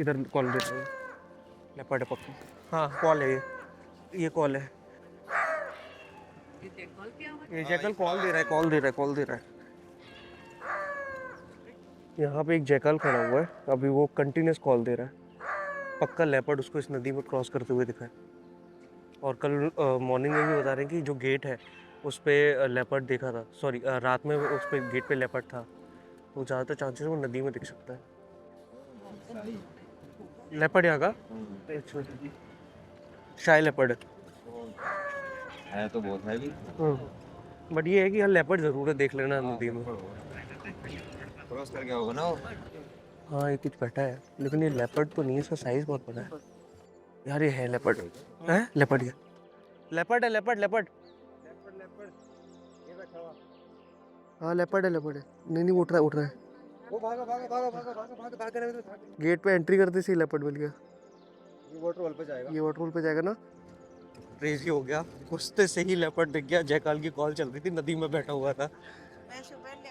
इधर कॉल दे रहा है, लेपर्ड है पक्का। हाँ कॉल है ये कॉल है, ये जैकल कॉल दे रहा है, कॉल दे रहा है, कॉल दे रहा है। यहाँ पे एक जैकल खड़ा हुआ है, अभी वो कंटिन्यूस कॉल दे रहा है। पक्का लेपर्ड उसको इस नदी में क्रॉस करते हुए दिखा है। और कल मॉर्निंग में भी बता रहे हैं कि जो गेट है उस पर लेपर्ड देखा था, सॉरी रात में उस पर गेट पे लेपर्ड था, तो ज़्यादातर चांसेस वो नदी में दिख सकता है। लेपर्ड यहाँ का शाही लेपर्ड है तो बहुत है भी। बट ये है कि यहाँ लेपर्ड ज़रूर है, देख लेना नदी में। क्रॉस करके होगा ना वो। हाँ ये कुछ बैठा है, लेकिन ये लेपर्ड तो नहीं है, इसका साइज बहुत बड़ा है यार। ये है लेपर्ड है, लेपर्ड है, लेपर्ड है, लेपर्ड लेपर्ड। हाँ लेपर्ड है, लेपर्ड है। नहीं नहीं उठ रहा है, उठ रहा है। वो भागा भागा भागा भागा भागा भागा भागा भागा। गेट पे एंट्री करते सी लेपर्ड मिल गया। ये वाटरफॉल पे जाएगा। ये वाटरफॉल पे जाएगा ना। क्रेजी हो गया, कुश्ते से ही लेपर्ड दिख गया। जयकाल की कॉल चल रही थी, नदी में बैठा हुआ था।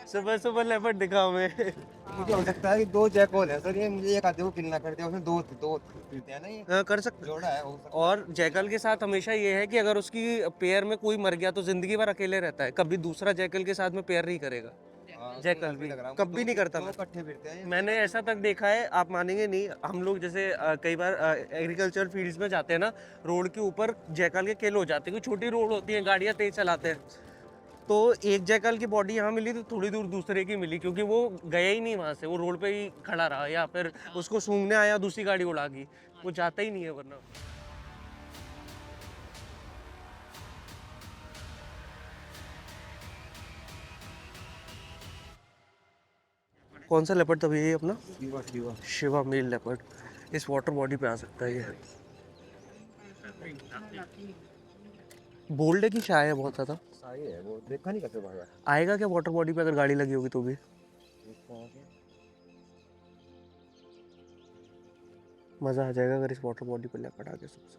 सुबह सुबह लेपर्ड दिखा हमें। मुझे हो सकता है कि दो जैकॉल है सर, ये मुझे एक आधे को किल ना कर दिया, उसने दो दो पीते हैं ना ये। हाँ कर सकते जोड़ा है हो सकता है। और जैकल के साथ हमेशा ये है कि अगर उसकी पेयर में कोई मर गया तो जिंदगी भर अकेले रहता है, कभी दूसरा जैकल के साथ में पेयर नहीं करेगा। हाँ, जैकल भी लग रहा है कभी नहीं करता। दो इकट्ठे फिरते हैं ये। मैंने ऐसा तक देखा है, आप मानेंगे नहीं, हम लोग जैसे कई बार एग्रीकल्चर फील्ड्स में जाते हैं ना, रोड के ऊपर जैकल के किल हो जाते हैं, क्योंकि छोटी रोड होती है, गाड़ियाँ तेज चलाते हैं। तो एक जैकल की बॉडी यहाँ मिली तो थोड़ी दूर दूसरे की मिली, क्योंकि वो गया ही नहीं वहाँ से, वो रोड पे ही खड़ा रहा, या फिर उसको सूंघने आया दूसरी गाड़ी उड़ा गई, वो जाता ही नहीं है वरना। कौन सा लेपर्ड था भैया ये अपना? शिवा शिवा। Shiva male leopard. इस वाटर बॉडी पे आ सकता है ये। बोल्ड है कि शाय है बहुत ज़्यादा? सही है वो, देखा नहीं कैसे भागा। आएगा क्या वाटर बॉडी पे अगर गाड़ी लगी होगी तो भी? मज़ा आ जाएगा अगर इस वाटर बॉडी पे लेपर्ड आ गया सबसे।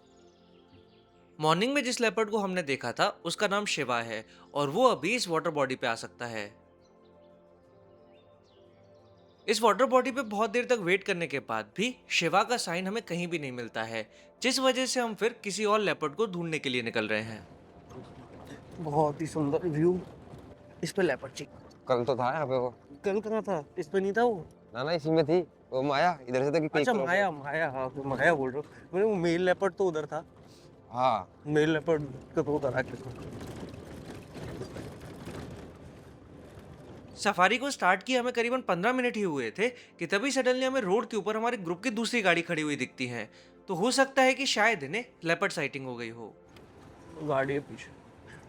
मॉर्निंग में जिस लेपर्ड को हमने देखा था उसका नाम शिवा है और वो अभी इस वाटर बॉडी पे आ सकता है। इस वाटर बॉडी पे बहुत देर तक वेट करने के बाद भी शिवा का साइन हमें कहीं भी नहीं मिलता है, जिस वजह से हम फिर किसी और लेपर्ड को ढूंढने के लिए निकल रहे हैं। बहुत ही सुंदर व्यू। इस पे लेपर्ड चाहिए। कल तो था यहाँ पे वो। कल कहाँ था? इस पे नहीं था वो? ना इसी में थी वो माया, इधर से तो कि अच्छा माया, माया, हाँ माया बोल रहा हूँ मैंने। वो मेल लेपर्ड तो उधर था। हाँ मेल लेपर्ड का तो उधर आके। सफारी को स्टार्ट किए हमें करीबन 15 मिनट ही हुए थे कि तभी सडनली हमें रोड के ऊपर हमारे ग्रुप की दूसरी गाड़ी खड़ी हुई दिखती है। तो हो सकता है कि शायद इन्हें लेपर्ड साइटिंग हो गई हो। गाड़ी है पीछे,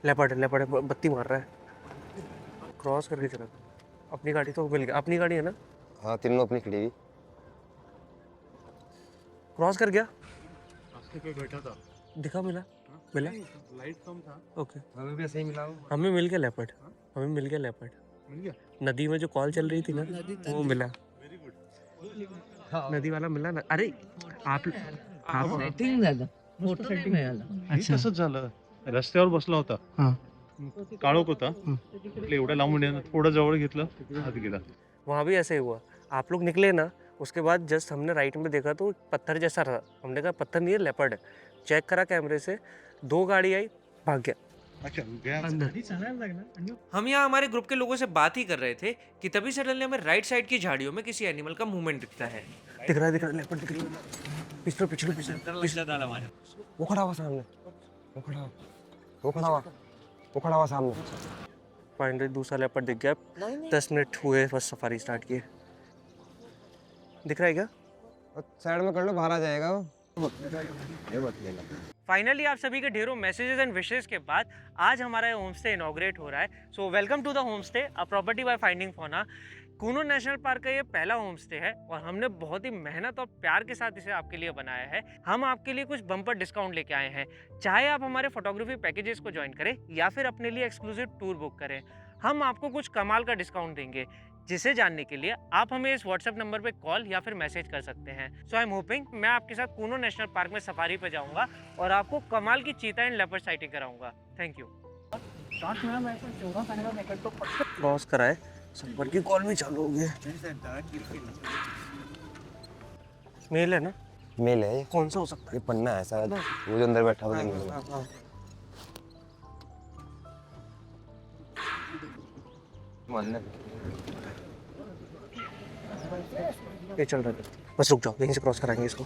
लेपर्ड है, लेपर्ड है, बत्ती मार रहा है। क्रॉस करके चला। अपनी गाड़ी तो मिल गया, अपनी गाड़ी है ना? हाँ तीनों अपनी खड़ी हुई। क्रॉस कर गया, रास्ते पे बैठा था। दिखा, मिला मिला। लाइट कम था। ओके, हमें भी ऐसे ही मिला वो। हमें मिल गया लेपर्ड, हमें मिल गया लेपर्ड। मिल गया। नदी में जो कॉल चल रही थी ना, वो मिला। Very good. नदी वाला मिला ना। अरे आप सेटिंग झालं फोटो सेटिंग मिळालं. हे तसंच झालं, रस्त्यावर बसला होता, हाँ काळोख होता, म्हटलं एवढ्या लांबून येणं, थोडं जवळ घेतलं, आत गेला. वहाँ भी ऐसे ही हुआ। आप लोग निकले ना, उसके बाद जस्ट हमने राइट में देखा तो पत्थर जैसा था। हमने कहा पत्थर नहीं है, लेपर्ड है। चेक करा कैमरे से, 2 गाड़ी आई, भाग गया अच्छा गया अंदर। हम यहाँ हमारे ग्रुप के लोगों से बात ही कर रहे थे कि तभी सडनली हमें राइट साइड की झाड़ियों में किसी एनिमल का मूवमेंट दिखता है। दिख रहा है, दिख रहा है, लेपर्ड दिख रहा है। पिछले पिछले पिछले वो खड़ा हुआ सामने, वो खड़ा हुआ, वो खड़ा हुआ, वो खड़ा हुआ सामने। फाइनली दूसरा लेपर्ड दिख गया। 10 मिनट हुए बस सफारी स्टार्ट किए। दिख रहा है क्या? साइड में कर लो, बाहर आ जाएगा वो। ये मत लेना। फाइनली आप सभी के ढेरों मैसेजेस एंड विशेस के बाद आज हमारा होम स्टे इनॉग्रेट हो रहा है। So welcome to the home stay, a property by finding fauna. Kuno national park का ये पहला होम स्टे है और हमने बहुत ही मेहनत और प्यार के साथ इसे आपके लिए बनाया है। हम आपके लिए कुछ बम्पर डिस्काउंट लेके आए हैं, चाहे आप हमारे फोटोग्राफी पैकेजेस को ज्वाइन करें या फिर अपने लिए एक्सक्लूसिव टूर बुक करें, हम आपको कुछ कमाल का डिस्काउंट देंगे, जिसे जानने के लिए आप हमें इस व्हाट्सएप नंबर पे कॉल या फिर मैसेज कर सकते हैं। सो आई एम होपिंग मैं आपके साथ कूनो नेशनल पार्क में सफारी पे जाऊंगा और आपको कमाल की चीता एंड लेपर्ड साइटिंग कराऊंगा। Thank you. क्रॉस कराए, संपर्क की कॉल भी चालू हो गई। मेल है ना? मेल है ये। कौन सा हो सकता है? ये पन्ना है शायद, वो जो अंदर बैठा हुआ हाँ, जंगल में। हाँ, हाँ। मानना ये चल रहा है, बस रुक जाओ, यहीं से क्रॉस कराएंगे इसको।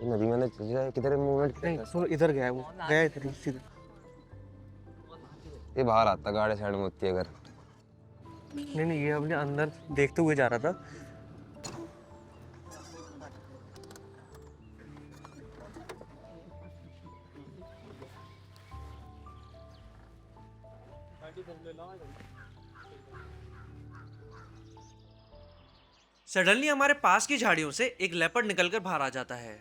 ये नदी में चल जाए किधर मूवमेंट। नहीं सुनो, इधर गया है वो, गया इधर ही सीधा। ये बाहर आता गाड़ी साइड में होती है अगर। नहीं नहीं, ये अपने अंदर देखते हुए जा रहा था। सडनली हमारे पास की झाड़ियों से एक लेपर्ड निकलकर बाहर आ जाता है।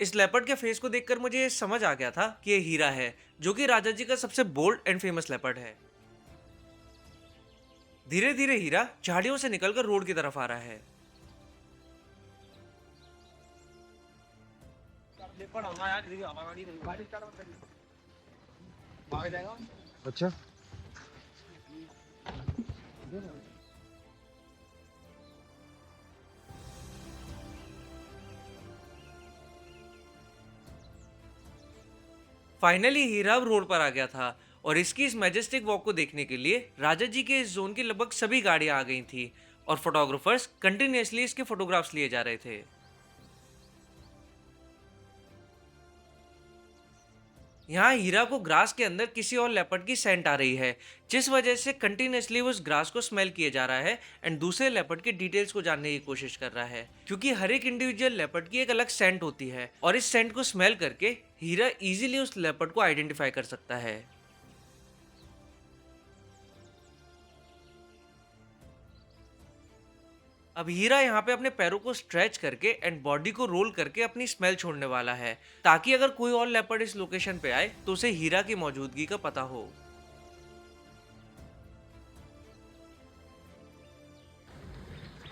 इस लेपर्ड के फेस को देखकर मुझे समझ आ गया था कि ये हीरा है, जो कि राजा जी का सबसे बोल्ड एंड फेमस लेपर्ड है। धीरे धीरे हीरा झाड़ियों से निकलकर रोड की तरफ आ रहा है। अच्छा फाइनली हीरा अब रोड पर आ गया था और इसकी इस मैजेस्टिक वॉक को देखने के लिए राजा जी के इस जोन की लगभग सभी गाड़ियां आ गई थी और फोटोग्राफर्स कंटिन्यूअसली इसके फोटोग्राफ्स लिए जा रहे थे। यहाँ हीरा को ग्रास के अंदर किसी और लेपर्ड की सेंट आ रही है, जिस वजह से कंटिन्यूअसली वो उस ग्रास को स्मेल किए जा रहा है एंड दूसरे लेपर्ड की डिटेल्स को जानने की कोशिश कर रहा है, क्योंकि हर एक इंडिविजुअल लेपर्ड की एक अलग सेंट होती है और इस सेंट को स्मेल करके हीरा इजीली उस लेपर्ड को आइडेंटिफाई कर सकता है। अब हीरा यहाँ पे अपने पैरों को स्ट्रेच करके एंड बॉडी को रोल करके अपनी स्मेल छोड़ने वाला है, ताकि अगर कोई और लेपर्ड इस लोकेशन पे आए तो उसे हीरा की मौजूदगी का पता हो।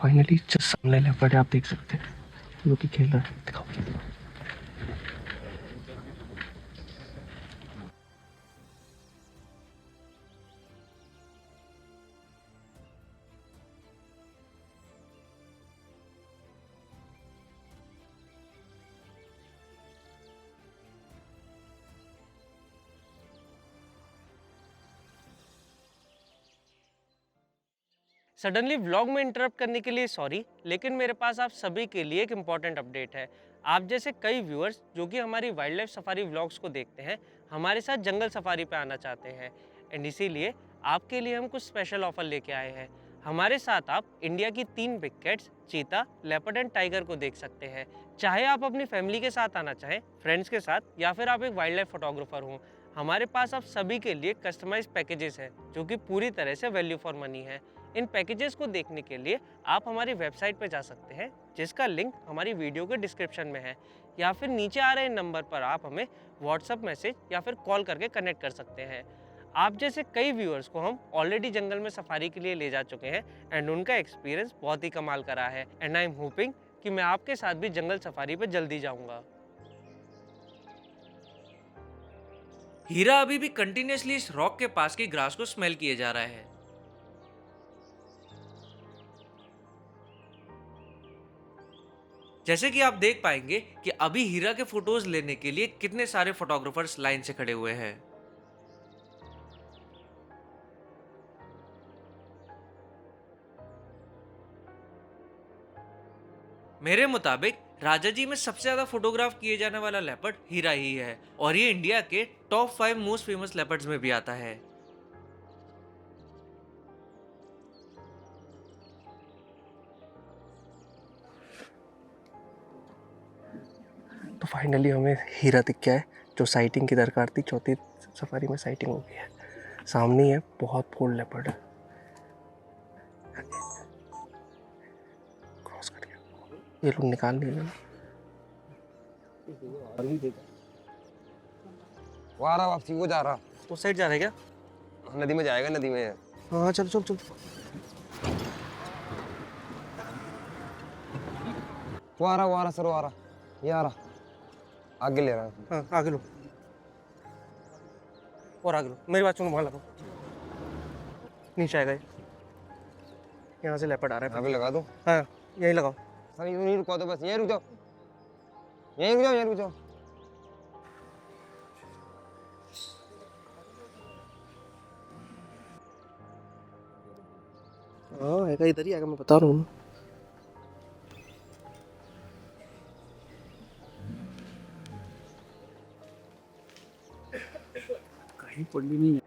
फाइनली जस्ट सामने लेपर्ड आप देख सकते हैं, जो कि खेल रहा है। दिखाओ। सडनली व्लॉग में इंटरप्ट करने के लिए सॉरी, लेकिन मेरे पास आप सभी के लिए एक इम्पॉर्टेंट अपडेट है। आप जैसे कई व्यूअर्स जो कि हमारी वाइल्ड लाइफ सफारी व्लॉग्स को देखते हैं, हमारे साथ जंगल सफारी पे आना चाहते हैं एंड इसीलिए आपके लिए हम कुछ स्पेशल ऑफर लेके आए हैं। हमारे साथ आप इंडिया की 3 बिग कैट्स चीता, लेपर्ड एंड टाइगर को देख सकते हैं। चाहे आप अपनी फैमिली के साथ आना चाहें, फ्रेंड्स के साथ, या फिर आप एक वाइल्ड लाइफ फोटोग्राफर हों, हमारे पास आप सभी के लिए कस्टमाइज पैकेजेस हैं जो कि पूरी तरह से वैल्यू फॉर मनी है। इन पैकेजेस को देखने के लिए आप हमारी वेबसाइट पर जा सकते हैं, जिसका लिंक हमारी वीडियो के डिस्क्रिप्शन में है, या फिर नीचे आ रहे नंबर पर आप हमें व्हाट्सएप मैसेज या फिर कॉल करके कनेक्ट कर सकते हैं। आप जैसे कई व्यूअर्स को हम ऑलरेडी जंगल में सफारी के लिए ले जा चुके हैं एंड उनका एक्सपीरियंस बहुत ही कमाल का रहा है एंड आई एम होपिंग कि मैं आपके साथ भी जंगल सफारी पे जल्दी जाऊंगा। हीरा अभी भी कंटिन्यूअसली इस रॉक के पास की ग्रास को स्मेल किए जा रहा है। जैसे कि आप देख पाएंगे कि अभी हीरा के फोटोज लेने के लिए कितने सारे फोटोग्राफर्स लाइन से खड़े हुए हैं। मेरे मुताबिक राजा जी में सबसे ज्यादा फोटोग्राफ किए जाने वाला लेपर्ड हीरा ही है और ये इंडिया के टॉप 5 मोस्ट फेमस लेपर्ड्स में भी आता है। तो फाइनली हमें हीरा दिख गया है, जो साइटिंग की दरकार थी। चौथी सफारी में साइटिंग हो गई है। सामने ही है, बहुत बोल्ड लेपर्ड है। क्रॉस कर गया, ये लोग निकाल नहीं रहे। वो आ रहा वापसी, वो जा रहा उस साइड जा रहे क्या? नदी में जाएगा, नदी में। हाँ चल चल चल। वो आ रहा सर, वो आ रहा, ये आ रहा, आगे ले रहा है। हाँ आगे लो। और आगे लो, मेरी बात सुनो, वहाँ लगाओ, नीचे आएगा ये। यहाँ से लेपर्ड आ रहा यहाँ है। पे लगा दो। हाँ यही लगाओ। सर यूं नहीं रुको तो बस, यहीं रुक जाओ, यहीं रुक जाओ, यहीं रुक जाओ। हाँ आएगा, इधर ही आएगा, मैं बता रहा हूँ। कहीं पड़ी नहीं है।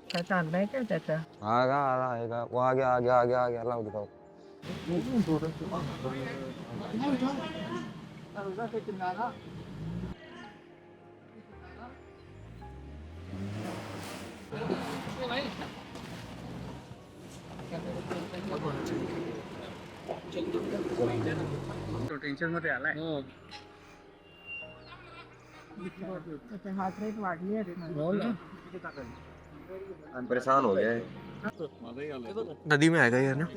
चाचा आना है क्या चाचा? आएगा आएगा, वो आ गया आ गया आ गया आ गया, लाओ दिखाओ। तो टेन्शन मध्ये आलाय। चाचा हार्ट रेट वाढली आहे हम परेशान हो गए। नदी में आएगा ये ना।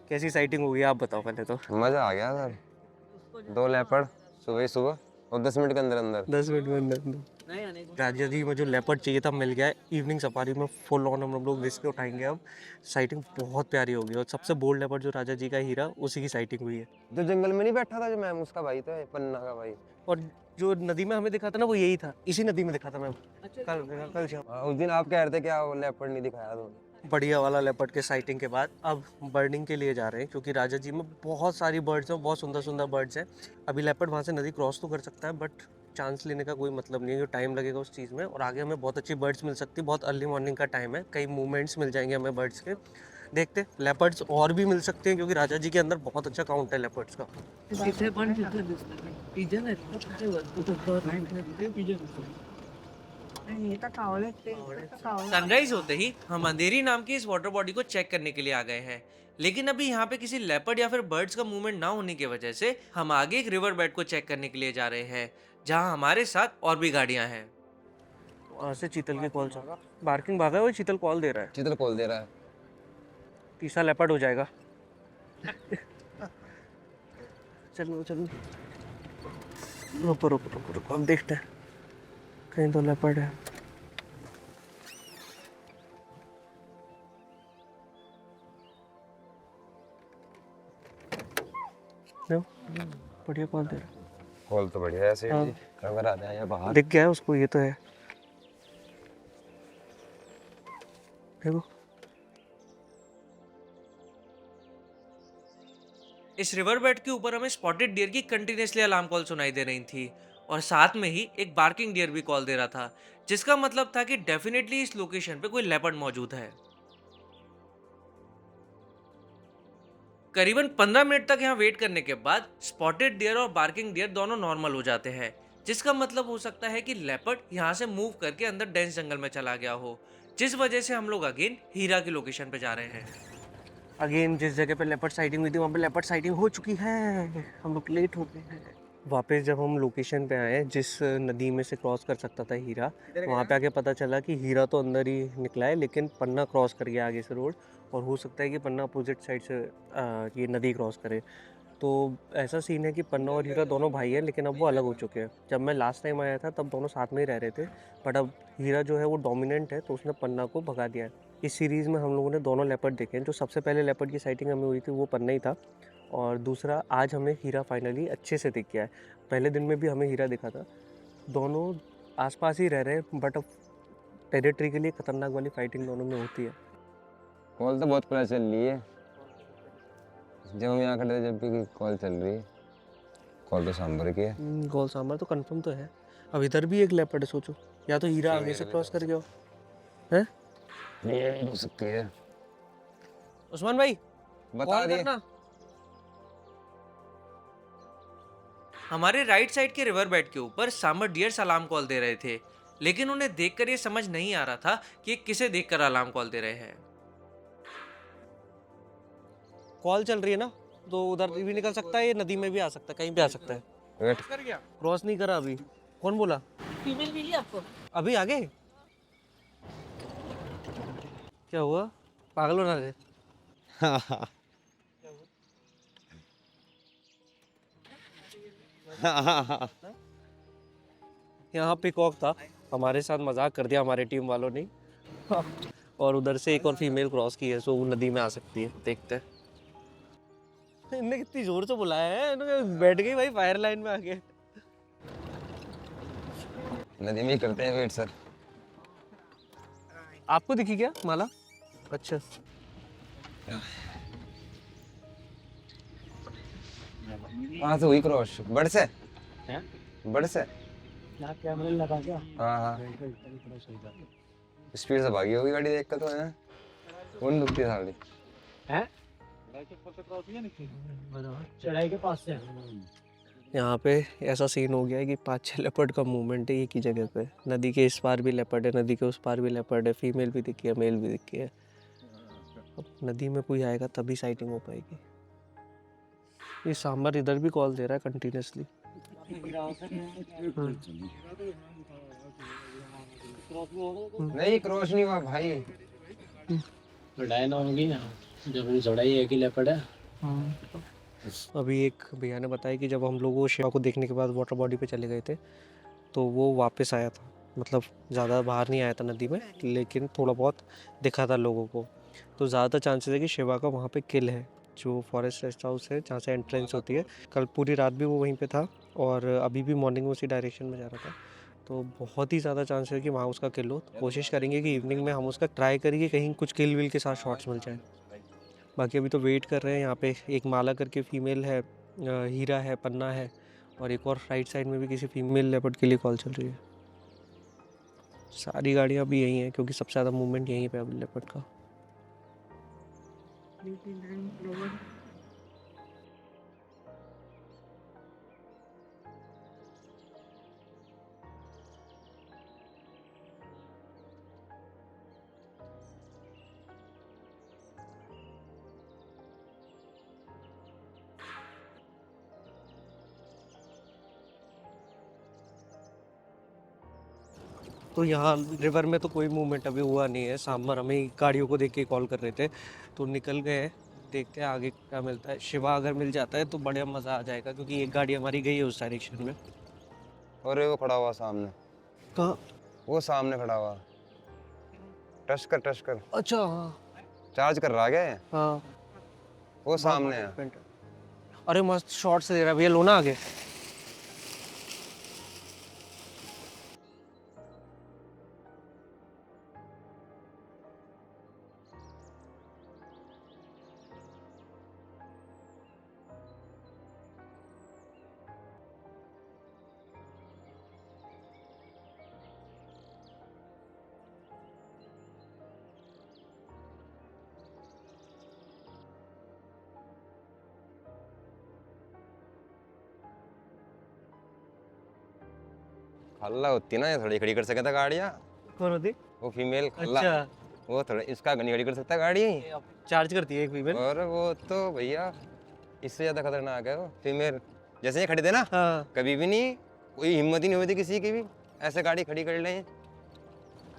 कैसी साइटिंग होगी आप बताओ पहले तो। मजा आ गया सर, 2 लेपर्ड सुबह ही सुबह और 10 मिनट के अंदर अंदर। 10 मिनट में अंदर। राजा जी में जो लेपर्ड चाहिए था मिल गया है। इवनिंग सफारी में फुल ऑन हम लोग रिस्क उठाएंगे अब। साइटिंग बहुत प्यारी होगी और सबसे बोल्ड लेपर्ड जो राजा जी का हीरा, उसी की साइटिंग हुई है। जो जंगल में नहीं बैठा था, जो मैम उसका भाई था, पन्ना का भाई। और जो नदी में हमें दिखा था ना, वो यही था, इसी नदी में दिखा था मैम। कल शाम। उस दिन आप कह रहे थे क्या वो लेपर्ड नहीं दिखाया तो। बढ़िया वाला लेपर्ड के साइटिंग के बाद अब बर्डिंग के लिए जा रहे हैं, क्योंकि राजा जी में बहुत सारी बर्ड्स हैं, बहुत सुंदर सुंदर बर्ड्स हैं। अभी लेपर्ड वहाँ से नदी क्रॉस तो कर सकता है, बट चांस लेने का कोई मतलब नहीं है, जो टाइम लगेगा उस चीज़ में। और आगे हमें बहुत अच्छी बर्ड्स मिल सकती है, बहुत अर्ली मॉर्निंग का टाइम है, कई मूवमेंट्स मिल जाएंगे हमें बर्ड्स के। देखते लेपर्ड्स और भी मिल सकते हैं, क्योंकि राजा जी के अंदर बहुत अच्छा काउंट है लेपर्ड्स का। तिथे पण तिथे दिसतं पिजन आहेत ना तिथे वरती नाही हे तर कावळे ते कावळे सनराइज होते ही हम अंधेरी नाम की इस वाटर बॉडी को चेक करने के लिए आ गए हैं, लेकिन अभी यहाँ पे किसी लेपर्ड या फिर बर्ड्स का मूवमेंट ना होने की वजह से हम आगे एक रिवर बेड को चेक करने के लिए जा रहे हैं, जहाँ हमारे साथ और भी गाड़ियाँ हैं। वहाँ से चीतल की कॉल चल, बार्किंग भागा है, वो चीतल कॉल दे रहा है। चित्र खोल दे रहा है। तीसरा लेपर्ड हो जाएगा। चलो चलो, रुको रुको रुको रुको, अब देखते हैं कहीं तो लेपर्ड है। लो, बढ़िया कॉल दे रहा है। कॉल तो बढ़िया है सेठ हाँ। जी, अगर आ जाए बाहर। दिख गया है उसको, ये तो है। देखो इस रिवर बेड के ऊपर हमें स्पॉटेड डियर की कंटिन्यूसली अलार्म कॉल सुनाई दे रही थी, और साथ में ही एक बार्किंग डियर भी कॉल दे रहा था, जिसका मतलब था कि डेफिनेटली इस लोकेशन पे कोई लेपर्ड मौजूद है। करीबन 15 मिनट तक यहाँ वेट करने के बाद स्पॉटेड डियर और बार्किंग डियर दोनों नॉर्मल हो जाते हैं, जिसका मतलब हो सकता है कि लेपर्ड यहाँ से मूव करके अंदर डेंस जंगल में चला गया हो, जिस वजह से हम लोग अगेन हीरा की लोकेशन पे जा रहे हैं। अगेन जिस जगह पे लेपर्ड साइटिंग हुई थी वहाँ पे लेपर्ड साइटिंग हो चुकी है, हम लोग लेट हो गए हैं। वापस जब हम लोकेशन पे आए जिस नदी में से क्रॉस कर सकता था हीरा, वहाँ पे आके पता चला कि हीरा तो अंदर ही निकला है, लेकिन पन्ना क्रॉस कर गया आगे से रोड, और हो सकता है कि पन्ना अपोजिट साइड से ये नदी क्रॉस करे। तो ऐसा सीन है कि पन्ना और हीरा दोनों भाई हैं, लेकिन अब वो अलग हो चुके हैं। जब मैं लास्ट टाइम आया था तब दोनों साथ में ही रह रहे थे, बट अब हीरा जो है वो डोमिनेंट है, तो उसने पन्ना को भगा दिया है। इस सीरीज़ में हम लोगों ने दोनों लेपर्ड देखे हैं। जो सबसे पहले लेपर्ड की साइटिंग हमें हुई थी वो पन्ना ही था, और दूसरा आज हमें हीरा फाइनली अच्छे से दिख गया है। पहले दिन में भी हमें हीरा दिखा था। दोनों आसपास ही रह रहे हैं, बट अब टेरिटरी के लिए खतरनाक वाली फाइटिंग दोनों में होती है। कॉल तो बहुत पहले चल रही है, जब हम यहाँ खड़े थे जब भी कॉल चल रही है। कॉल तो सांबर की है। गोल सांबर तो कंफर्म तो है। अब इधर भी एक लेपर्ड है, सोचो, या तो हीरा आगे से क्रॉस कर गया हो। हैं? ये हो सकती है। उस्मान भाई बता कॉल दिए। करना। हमारे राइट साइड के रिवर बेड के ऊपर सांबर डियर्स अलार्म कॉल दे रहे थे, लेकिन उन्हें देखकर ये समझ नहीं आ रहा था कि ये किसे देखकर अलार्म कॉल दे रहे हैं। कॉल चल रही है ना, तो उधर भी निकल सकता है, ये नदी में भी आ सकता है, कहीं भी आ सकता है। वेट, क्रॉस नहीं करा अभी। कौन बोला? फीमेल मिली आपको? अभी आगे क्या हुआ? पागल बना रहे? यहाँ पिकॉक था, हमारे साथ मजाक कर दिया हमारे टीम वालों ने। और उधर से एक और फीमेल क्रॉस की है, सो वो नदी में आ सकती है, देखते हैं। इनने कितनी जोर से बुलाया है, इन्होंने बैठ गई भाई फायर लाइन में आके। नदी में ही करते हैं वेट सर। आपको दिखी क्या माला? अच्छा, कहाँ से हुई क्रॉस? बड़ से? बड़ से? हाँ हाँ, स्पीड से भागी होगी गाड़ी देख कर तो है। कौन दुखती है साली? चढ़ाई के पास से यहाँ पे ऐसा सीन हो गया है कि 5-6 लेपर्ड का मूवमेंट है एक ही जगह पे। नदी के इस पार भी लेपर्ड है, नदी के उस पार भी लेपर्ड है, फीमेल भी दिखी है, मेल भी दिखी है। अब नदी में कोई आएगा तभी साइटिंग हो पाएगी। ये सांबर इधर भी कॉल दे रहा है कंटिन्यूसली। नहीं क्रॉस नहीं हुआ भाई। लड़ाई ना होगी ना, जब चढ़ाई एक ही लेपर्ड है। अभी एक भैया ने बताया कि जब हम लोग वो शिवा को देखने के बाद वाटर बॉडी पे चले गए थे तो वो वापस आया था, मतलब ज़्यादा बाहर नहीं आया था नदी में, लेकिन थोड़ा बहुत दिखा था लोगों को। तो ज़्यादातर चांसेस है कि शिवा का वहाँ पे किल है, जो फॉरेस्ट रेस्ट हाउस है जहाँ से एंट्रेंस होती है। कल पूरी रात भी वो वहीं पे था और अभी भी मॉर्निंग में उसी डायरेक्शन में जा रहा था। तो बहुत ही ज़्यादा चांस है कि वहाँ उसका किल हो। तो कोशिश करेंगे कि इवनिंग में हम उसका ट्राई करेंगे कहीं कुछ किल विल के साथ शॉट्स मिल जाए। बाकी अभी तो वेट कर रहे हैं। यहाँ पे एक माला करके फीमेल है, हीरा है, पन्ना है, और एक और राइट साइड में भी किसी फीमेल लेपर्ड के लिए कॉल चल रही है। सारी गाड़ियाँ भी यहीं हैं क्योंकि सबसे ज़्यादा मूवमेंट यहीं पे है लेपर्ड का। तो यहाँ रिवर में तो कोई मूवमेंट अभी हुआ नहीं है। सांबर हमें गाड़ियों को देख के कॉल कर रहे थे तो निकल गए हैं। देखते हैं आगे क्या मिलता है। शिवा अगर मिल जाता है तो बढ़िया मज़ा आ जाएगा क्योंकि एक गाड़ी हमारी गई है उस डायरेक्शन में। और वो खड़ा हुआ सामने, कहाँ? वो सामने खड़ा हुआ, टच कर अच्छा, हाँ चार्ज कर रहा है। हाँ, वो सामने है। अरे मस्त शॉट से दे रहा है भैया, लो ना आगे। खल्ला होती ना, ये थोड़ी खड़ी कर सकता गाड़ियाँ। कौन होती? वो फीमेल खल्ला, अच्छा, वो थोड़ा इसका गनी खड़ी कर सकता गाड़ी। चार्ज करती है एक फीमेल। और वो तो भैया इससे ज्यादा खतरनाक है वो फीमेल। जैसे ये खड़े थे ना, हाँ, कभी भी नहीं, कोई हिम्मत ही नहीं हुई थी किसी की भी ऐसे गाड़ी खड़ी कर लें।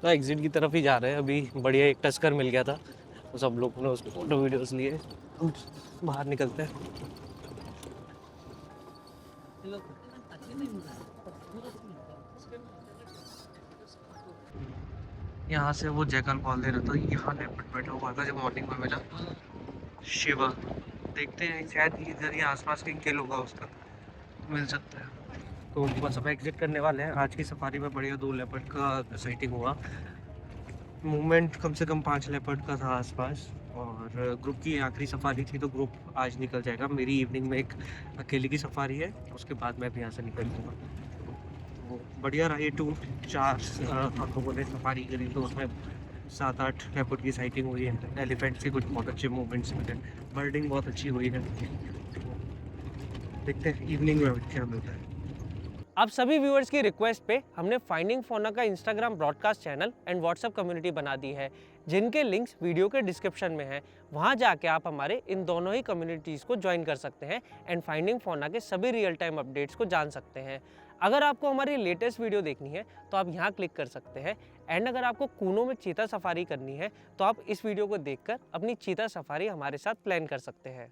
तो एग्जिट की तरफ ही जा रहे हैं अभी। बढ़िया एक टस्कर मिल गया था तो सब लोग ने उसके फोटो वीडियोस लिए। बाहर निकलते हैं। यहाँ से वो जैकल कॉल दे रहा था, यहाँ लेपर्ड बैठा हुआ था जब मॉर्निंग में मिला। शिवा, देखते हैं शायद इधर ही आसपास कहीं किल होगा उसका, मिल सकता है। तो बस अब एग्जिट करने वाले हैं। आज की सफारी में बढ़िया 2 लेपर्ड का साइटिंग हुआ। मूवमेंट कम से कम 5 लेपर्ड का था आसपास, और ग्रुप की आखिरी सफारी थी तो ग्रुप आज निकल जाएगा। मेरी इवनिंग में एक अकेले की सफारी है, उसके बाद मैं भी यहाँ से निकल दूँगा। तो बढ़िया रहा। ये 4 हम लोगों ने सफारी करी तो उसमें 7-8 लेपर्ड की साइटिंग हुई है। एलिफेंट्स के कुछ बहुत अच्छे मूवमेंट्स मिले, बर्डिंग बहुत अच्छी हुई है। देखते हैं इवनिंग में क्या मिलता है। आप सभी व्यूअर्स की रिक्वेस्ट पे हमने फाइंडिंग फौना का Instagram broadcast channel and WhatsApp community बना दी है, जिनके लिंक्स वीडियो के डिस्क्रिप्शन में हैं। वहां जाके आप हमारे इन दोनों ही कम्युनिटीज़ को ज्वाइन कर सकते हैं एंड फाइंडिंग फौना के सभी रियल टाइम अपडेट्स को जान सकते हैं। अगर आपको हमारी लेटेस्ट वीडियो देखनी है तो आप यहाँ क्लिक कर सकते हैं। एंड अगर आपको कूनो में चीता सफारी करनी है तो आप इस वीडियो को देखकर अपनी चीता सफारी हमारे साथ प्लान कर सकते हैं।